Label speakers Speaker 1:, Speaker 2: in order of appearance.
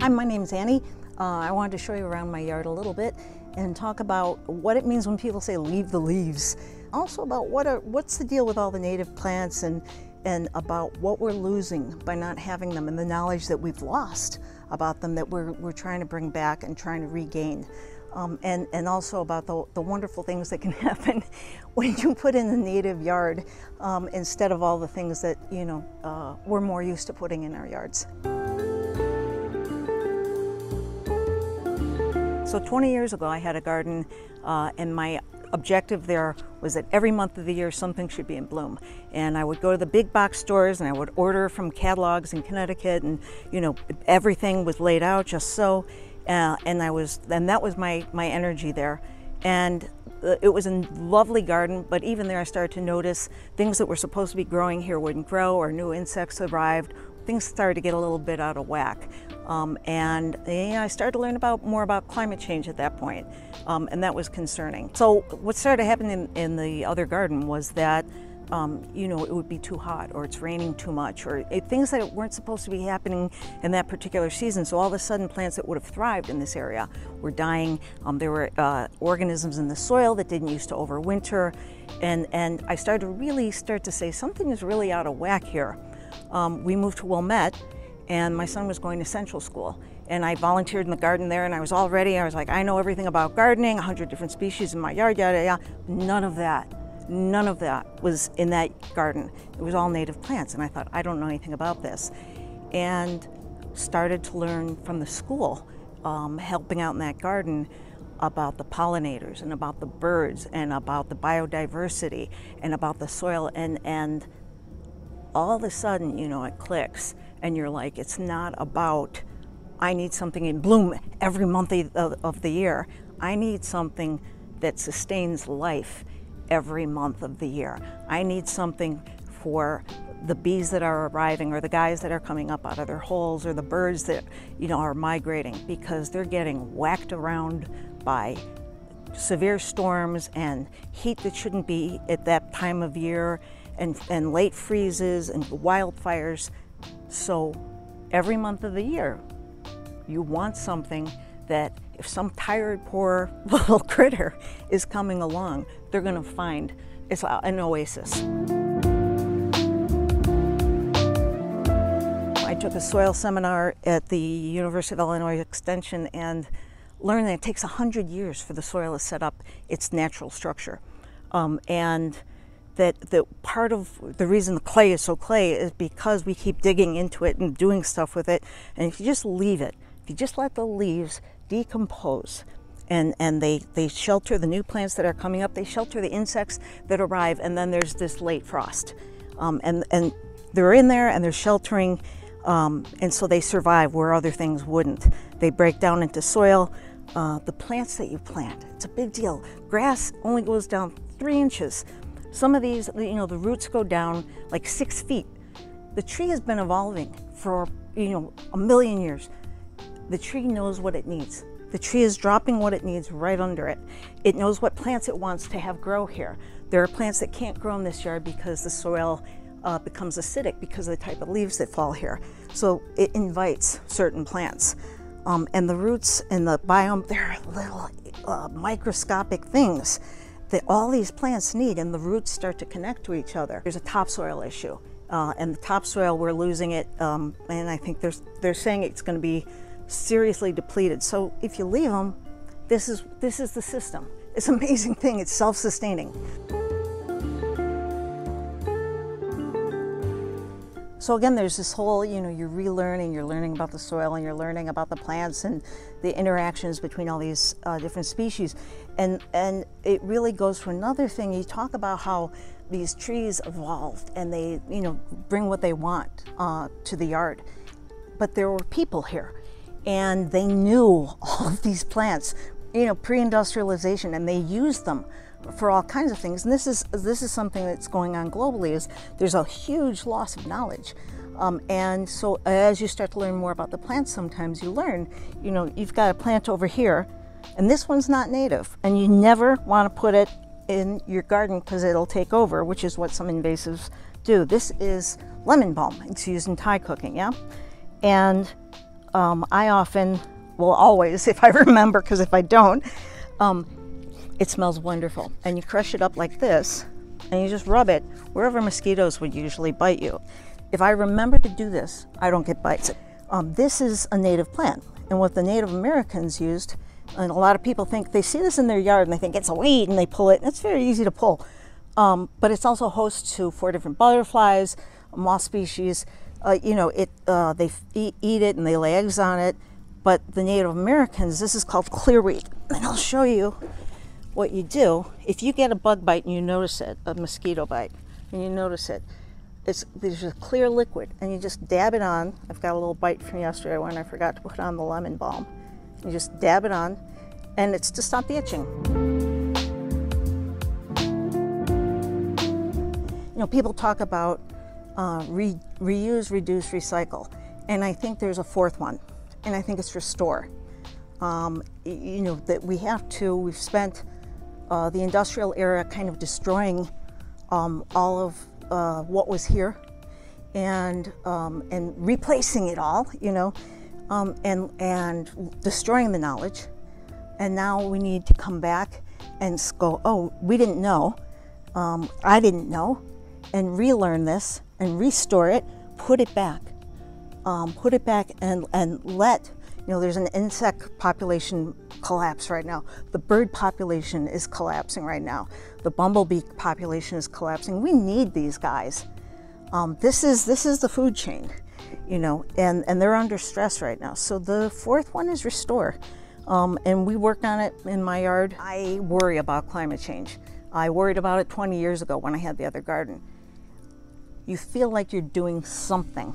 Speaker 1: Hi, my name's Annie. I wanted to show you around my yard a little bit and talk about what it means when people say leave the leaves. Also about what's the deal with all the native plants and about what we're losing by not having them and the knowledge that we've lost about them that we're trying to bring back and trying to regain. And also about the wonderful things that can happen when you put in the native yard instead of all the things that we're more used to putting in our yards. So 20 years ago I had a garden and my objective there was that every month of the year something should be in bloom. And I would go to the big box stores and I would order from catalogs in Connecticut, and everything was laid out just so. And that was my energy there. And it was a lovely garden, but even there I started to notice things that were supposed to be growing here wouldn't grow, or new insects arrived. Things started to get a little bit out of whack. And I started to learn more about climate change at that point, and that was concerning. So what started happening in the other garden was that it would be too hot, or it's raining too much, or things that weren't supposed to be happening in that particular season. So all of a sudden plants that would have thrived in this area were dying. There were organisms in the soil that didn't used to overwinter, and I started to really say something is really out of whack here. We moved to Wilmette, and my son was going to Central School, and I volunteered in the garden there, and I was all ready. I was like, I know everything about gardening, 100 different species in my yard, yada yada. None of that was in that garden. It was all native plants, and I thought, I don't know anything about this. And started to learn from the school, helping out in that garden, about the pollinators and about the birds and about the biodiversity and about the soil, and all of a sudden, it clicks, and you're like, it's not about, I need something in bloom every month of the year. I need something that sustains life every month of the year. I need something for the bees that are arriving, or the guys that are coming up out of their holes, or the birds that are migrating, because they're getting whacked around by severe storms and heat that shouldn't be at that time of year, and late freezes and wildfires. So every month of the year you want something that if some tired, poor little critter is coming along, they're going to find it's an oasis. I took a soil seminar at the University of Illinois Extension and learned that it takes 100 years for the soil to set up its natural structure. And that part of the reason the clay is so clay is because we keep digging into it and doing stuff with it. And if you just leave it, if you just let the leaves decompose, and they shelter the new plants that are coming up, they shelter the insects that arrive, and then there's this late frost. And they're in there and they're sheltering, and so they survive where other things wouldn't. They break down into soil. The plants that you plant, it's a big deal. Grass only goes down 3 inches. Some of these, the roots go down like 6 feet. The tree has been evolving for, 1,000,000 years. The tree knows what it needs. The tree is dropping what it needs right under it. It knows what plants it wants to have grow here. There are plants that can't grow in this yard because the soil becomes acidic because of the type of leaves that fall here. So it invites certain plants. And the roots and the biome, they're little microscopic things that all these plants need, and the roots start to connect to each other. There's a topsoil issue, and the topsoil, we're losing it, and I think they're saying it's going to be seriously depleted. So if you leave them, this is the system. It's an amazing thing. It's self-sustaining. So again, there's this whole, you're relearning, you're learning about the soil, and you're learning about the plants and the interactions between all these different species. And it really goes to another thing. You talk about how these trees evolved and they, bring what they want to the yard. But there were people here, and they knew all of these plants, pre-industrialization, and they used them for all kinds of things. And this is something that's going on globally, is there's a huge loss of knowledge. And so as you start to learn more about the plants, sometimes you learn, you've got a plant over here, and this one's not native, and you never want to put it in your garden because it'll take over, which is what some invasives do. This is lemon balm. It's used in Thai cooking, yeah? And I often, well always if I remember, because if I don't, it smells wonderful. And you crush it up like this and you just rub it wherever mosquitoes would usually bite you. If I remember to do this, I don't get bites. This is a native plant, and what the Native Americans used, and a lot of people think, they see this in their yard and they think it's a weed and they pull it, and it's very easy to pull. But it's also host to 4 different butterflies, moth species. They eat it and they lay eggs on it. But the Native Americans, this is called clearweed. And I'll show you what you do. If you get a bug bite and you notice it, a mosquito bite, and you notice it, there's a clear liquid, and you just dab it on. I've got a little bite from yesterday when I forgot to put on the lemon balm. You just dab it on, and it's to stop the itching. You know, people talk about reuse, reduce, recycle, and I think there's a 4th one, and I think it's restore. That we've spent the industrial era kind of destroying all of what was here, and replacing it all, and destroying the knowledge. And now we need to come back and go, oh, we didn't know, I didn't know, and relearn this and restore it, put it back and let, there's an insect population collapse right now. The bird population is collapsing right now. The bumblebee population is collapsing. We need these guys. This is the food chain, and they're under stress right now. So the 4th one is restore. And we work on it in my yard. I worry about climate change. I worried about it 20 years ago when I had the other garden. You feel like you're doing something.